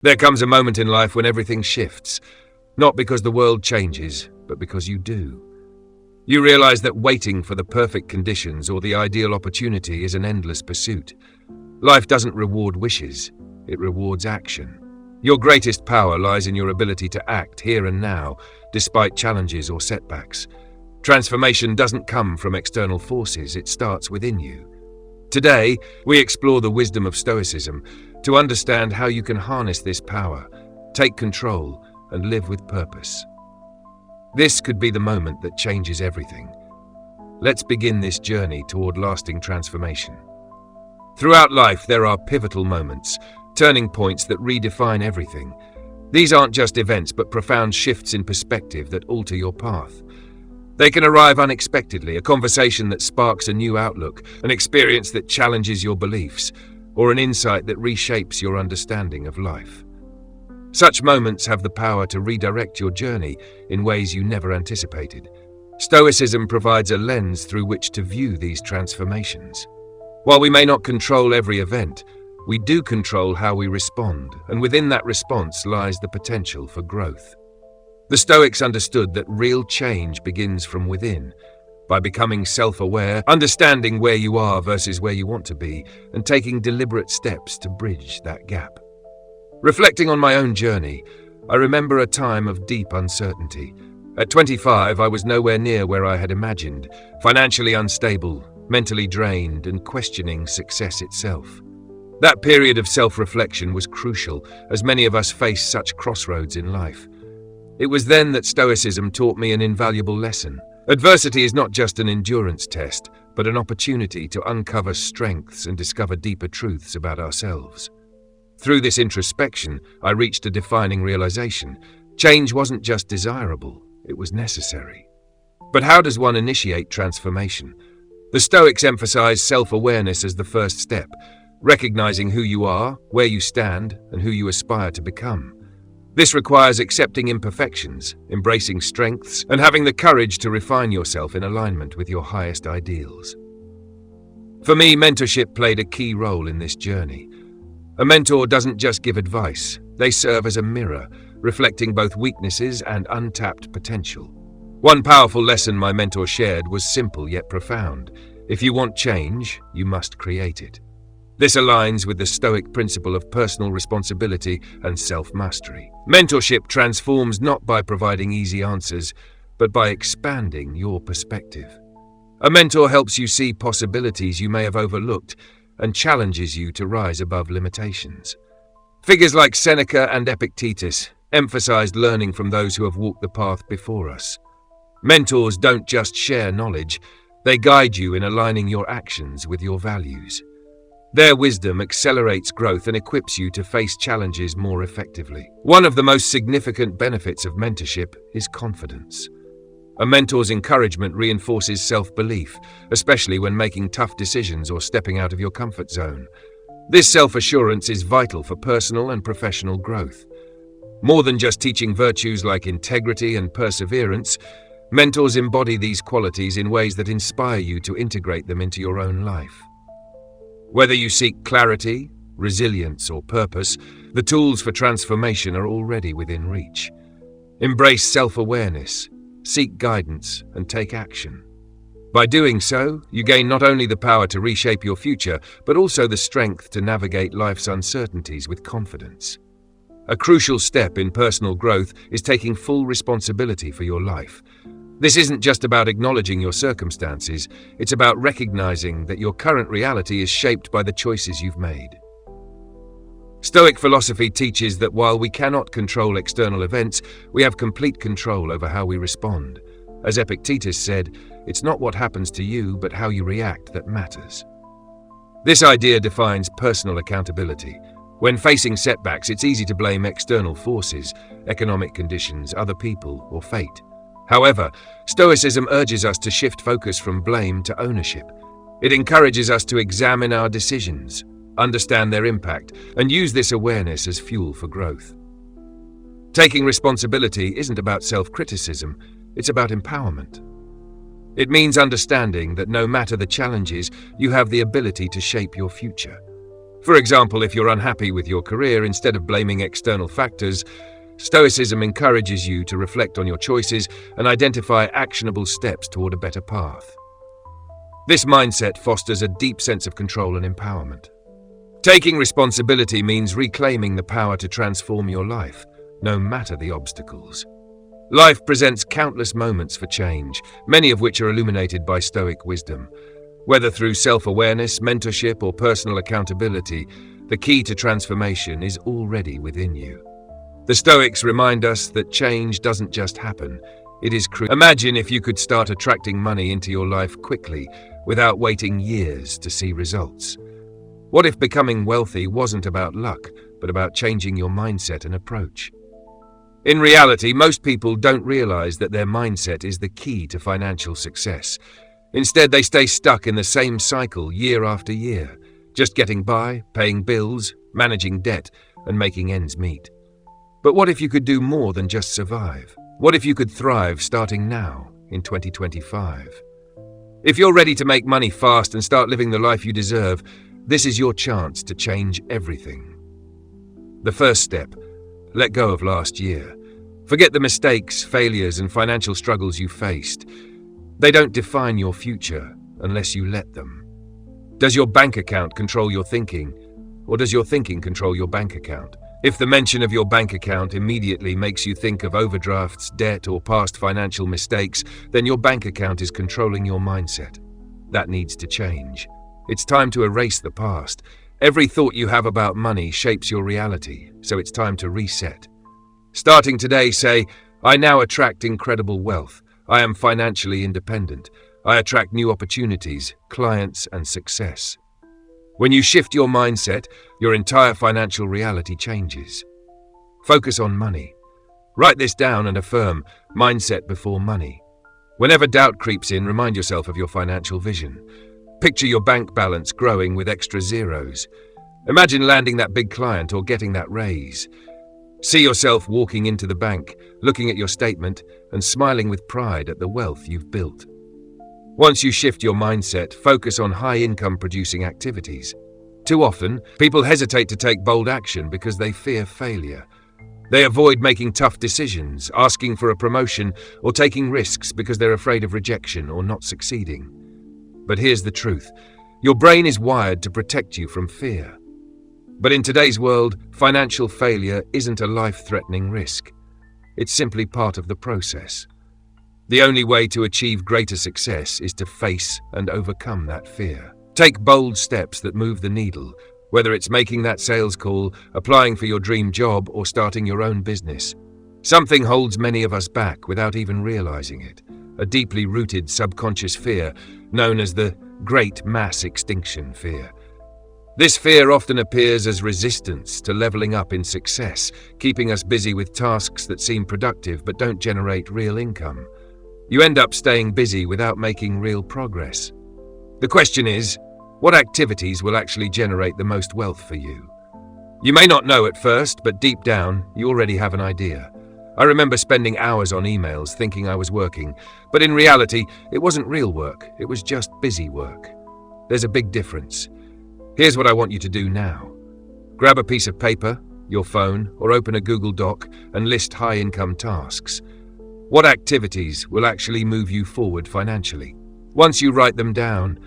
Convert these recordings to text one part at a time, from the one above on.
There comes a moment in life when everything shifts, not because the world changes, but because you do. You realize that waiting for the perfect conditions or the ideal opportunity is an endless pursuit. Life doesn't reward wishes, it rewards action. Your greatest power lies in your ability to act here and now, despite challenges or setbacks. Transformation doesn't come from external forces, it starts within you. Today, we explore the wisdom of Stoicism to understand how you can harness this power, take control, and live with purpose. This could be the moment that changes everything. Let's begin this journey toward lasting transformation. Throughout life, there are pivotal moments, turning points that redefine everything. These aren't just events, but profound shifts in perspective that alter your path. They can arrive unexpectedly, a conversation that sparks a new outlook, an experience that challenges your beliefs, or an insight that reshapes your understanding of life. Such moments have the power to redirect your journey in ways you never anticipated. Stoicism provides a lens through which to view these transformations. While we may not control every event, we do control how we respond, and within that response lies the potential for growth. The Stoics understood that real change begins from within, by becoming self-aware, understanding where you are versus where you want to be, and taking deliberate steps to bridge that gap. Reflecting on my own journey, I remember a time of deep uncertainty. At 25, I was nowhere near where I had imagined, financially unstable, mentally drained, and questioning success itself. That period of self-reflection was crucial, as many of us face such crossroads in life. It was then that Stoicism taught me an invaluable lesson. Adversity is not just an endurance test, but an opportunity to uncover strengths and discover deeper truths about ourselves. Through this introspection, I reached a defining realization. Change wasn't just desirable, it was necessary. But how does one initiate transformation? The Stoics emphasize self-awareness as the first step, recognizing who you are, where you stand, and who you aspire to become. This requires accepting imperfections, embracing strengths, and having the courage to refine yourself in alignment with your highest ideals. For me, mentorship played a key role in this journey. A mentor doesn't just give advice, they serve as a mirror, reflecting both weaknesses and untapped potential. One powerful lesson my mentor shared was simple yet profound. If you want change, you must create it. This aligns with the Stoic principle of personal responsibility and self-mastery. Mentorship transforms not by providing easy answers, but by expanding your perspective. A mentor helps you see possibilities you may have overlooked and challenges you to rise above limitations. Figures like Séneca and Epicteto emphasized learning from those who have walked the path before us. Mentors don't just share knowledge, they guide you in aligning your actions with your values. Their wisdom accelerates growth and equips you to face challenges more effectively. One of the most significant benefits of mentorship is confidence. A mentor's encouragement reinforces self-belief, especially when making tough decisions or stepping out of your comfort zone. This self-assurance is vital for personal and professional growth. More than just teaching virtues like integrity and perseverance, mentors embody these qualities in ways that inspire you to integrate them into your own life. Whether you seek clarity, resilience, or purpose, the tools for transformation are already within reach. Embrace self-awareness, seek guidance, and take action. By doing so, you gain not only the power to reshape your future, but also the strength to navigate life's uncertainties with confidence. A crucial step in personal growth is taking full responsibility for your life. This isn't just about acknowledging your circumstances, it's about recognizing that your current reality is shaped by the choices you've made. Stoic philosophy teaches that while we cannot control external events, we have complete control over how we respond. As Epicteto said, it's not what happens to you, but how you react that matters. This idea defines personal accountability. When facing setbacks, it's easy to blame external forces, economic conditions, other people, or fate. However, Stoicism urges us to shift focus from blame to ownership. It encourages us to examine our decisions, understand their impact, and use this awareness as fuel for growth. Taking responsibility isn't about self-criticism, it's about empowerment. It means understanding that no matter the challenges, you have the ability to shape your future. For example, if you're unhappy with your career, instead of blaming external factors, Stoicism encourages you to reflect on your choices and identify actionable steps toward a better path. This mindset fosters a deep sense of control and empowerment. Taking responsibility means reclaiming the power to transform your life, no matter the obstacles. Life presents countless moments for change, many of which are illuminated by Stoic wisdom. Whether through self-awareness, mentorship, or personal accountability, the key to transformation is already within you. The Stoics remind us that change doesn't just happen, it is crucial. Imagine if you could start attracting money into your life quickly, without waiting years to see results. What if becoming wealthy wasn't about luck, but about changing your mindset and approach? In reality, most people don't realize that their mindset is the key to financial success. Instead, they stay stuck in the same cycle year after year, just getting by, paying bills, managing debt, and making ends meet. But what if you could do more than just survive? What if you could thrive starting now, in 2025? If you're ready to make money fast and start living the life you deserve, this is your chance to change everything. The first step: let go of last year. Forget the mistakes, failures, and financial struggles you faced. They don't define your future unless you let them. Does your bank account control your thinking, or does your thinking control your bank account? If the mention of your bank account immediately makes you think of overdrafts, debt, or past financial mistakes, then your bank account is controlling your mindset. That needs to change. It's time to erase the past. Every thought you have about money shapes your reality, so it's time to reset. Starting today, say, I now attract incredible wealth. I am financially independent. I attract new opportunities, clients, and success. When you shift your mindset, your entire financial reality changes. Focus on money. Write this down and affirm, mindset before money. Whenever doubt creeps in, remind yourself of your financial vision. Picture your bank balance growing with extra zeros. Imagine landing that big client or getting that raise. See yourself walking into the bank, looking at your statement, and smiling with pride at the wealth you've built. Once you shift your mindset, focus on high-income producing activities. Too often, people hesitate to take bold action because they fear failure. They avoid making tough decisions, asking for a promotion, or taking risks because they're afraid of rejection or not succeeding. But here's the truth. Your brain is wired to protect you from fear. But in today's world, financial failure isn't a life-threatening risk. It's simply part of the process. The only way to achieve greater success is to face and overcome that fear. Take bold steps that move the needle, whether it's making that sales call, applying for your dream job, or starting your own business. Something holds many of us back without even realizing it, a deeply rooted subconscious fear known as the Great Mass Extinction Fear. This fear often appears as resistance to leveling up in success, keeping us busy with tasks that seem productive but don't generate real income. You end up staying busy without making real progress. The question is, what activities will actually generate the most wealth for you? You may not know at first, but deep down, you already have an idea. I remember spending hours on emails thinking I was working, but in reality, it wasn't real work, it was just busy work. There's a big difference. Here's what I want you to do now. Grab a piece of paper, your phone, or open a Google Doc and list high-income tasks. What activities will actually move you forward financially? Once you write them down,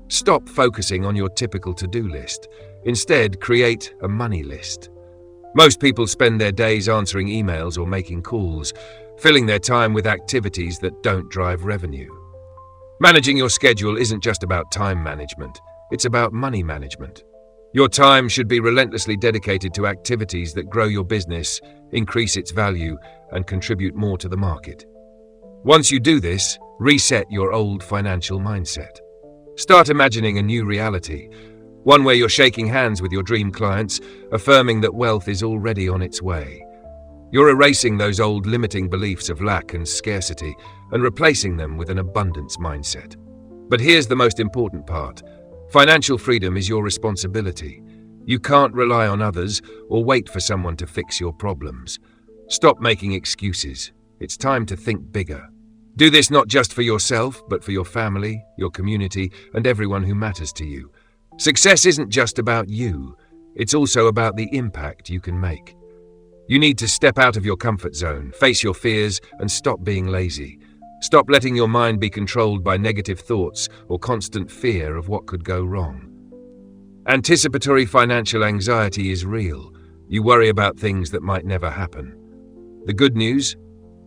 stop focusing on your typical to-do list. Instead, create a money list. Most people spend their days answering emails or making calls, filling their time with activities that don't drive revenue. Managing your schedule isn't just about time management. It's about money management. Your time should be relentlessly dedicated to activities that grow your business, increase its value, and contribute more to the market. Once you do this, reset your old financial mindset. Start imagining a new reality, one where you're shaking hands with your dream clients, affirming that wealth is already on its way. You're erasing those old limiting beliefs of lack and scarcity and replacing them with an abundance mindset. But here's the most important part. Financial freedom is your responsibility. You can't rely on others or wait for someone to fix your problems. Stop making excuses. It's time to think bigger. Do this not just for yourself, but for your family, your community, and everyone who matters to you. Success isn't just about you. it's also about the impact you can make. You need to step out of your comfort zone, face your fears, and stop being lazy. Stop letting your mind be controlled by negative thoughts or constant fear of what could go wrong. Anticipatory financial anxiety is real. You worry about things that might never happen. The good news?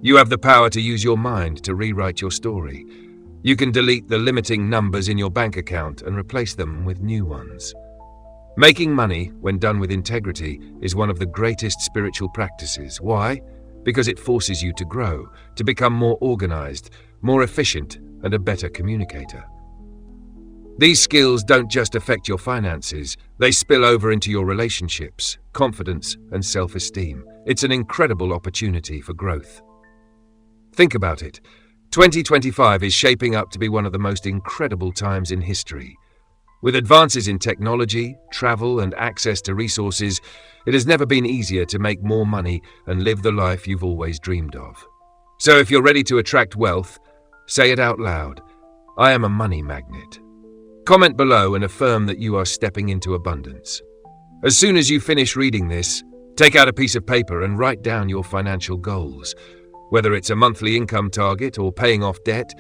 You have the power to use your mind to rewrite your story. You can delete the limiting numbers in your bank account and replace them with new ones. Making money, when done with integrity, is one of the greatest spiritual practices. Why? Because it forces you to grow, to become more organized, more efficient, and a better communicator. These skills don't just affect your finances, they spill over into your relationships, confidence, and self-esteem. It's an incredible opportunity for growth. Think about it. 2025 is shaping up to be one of the most incredible times in history. With advances in technology, travel, and access to resources, it has never been easier to make more money and live the life you've always dreamed of. So if you're ready to attract wealth, say it out loud. I am a money magnet. Comment below and affirm that you are stepping into abundance. As soon as you finish reading this, take out a piece of paper and write down your financial goals. Whether it's a monthly income target or paying off debt,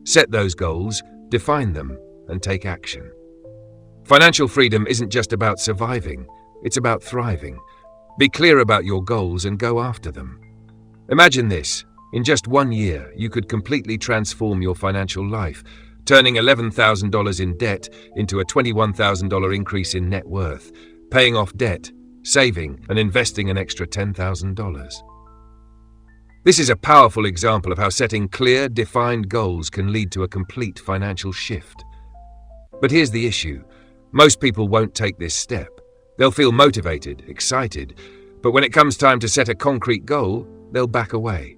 set those goals, define them, and take action. Financial freedom isn't just about surviving, it's about thriving. Be clear about your goals and go after them. Imagine this. In just 1 year, you could completely transform your financial life, turning $11,000 in debt into a $21,000 increase in net worth, paying off debt, saving, and investing an extra $10,000. This is a powerful example of how setting clear, defined goals can lead to a complete financial shift. But here's the issue. Most people won't take this step. They'll feel motivated, excited, but when it comes time to set a concrete goal, they'll back away.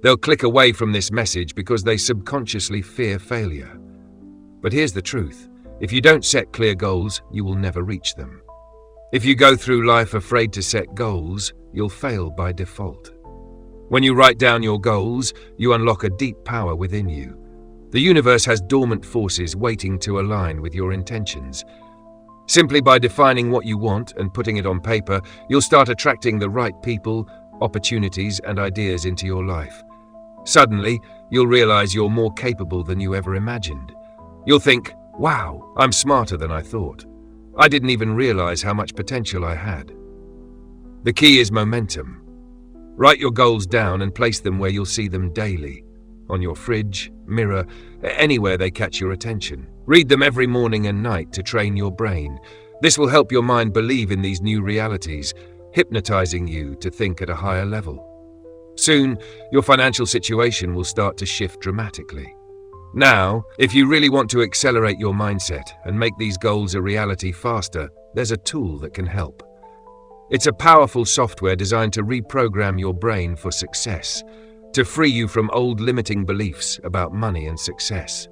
They'll click away from this message because they subconsciously fear failure. But here's the truth. If you don't set clear goals, you will never reach them. If you go through life afraid to set goals, you'll fail by default. When you write down your goals, you unlock a deep power within you. The universe has dormant forces waiting to align with your intentions. Simply by defining what you want and putting it on paper, you'll start attracting the right people, opportunities, and ideas into your life. Suddenly, you'll realize you're more capable than you ever imagined. You'll think, wow, I'm smarter than I thought. I didn't even realize how much potential I had. The key is momentum. Write your goals down and place them where you'll see them daily. On your fridge, mirror, anywhere they catch your attention. Read them every morning and night to train your brain. This will help your mind believe in these new realities, hypnotizing you to think at a higher level. Soon, your financial situation will start to shift dramatically. Now, if you really want to accelerate your mindset and make these goals a reality faster, there's a tool that can help. It's a powerful software designed to reprogram your brain for success, to free you from old limiting beliefs about money and success.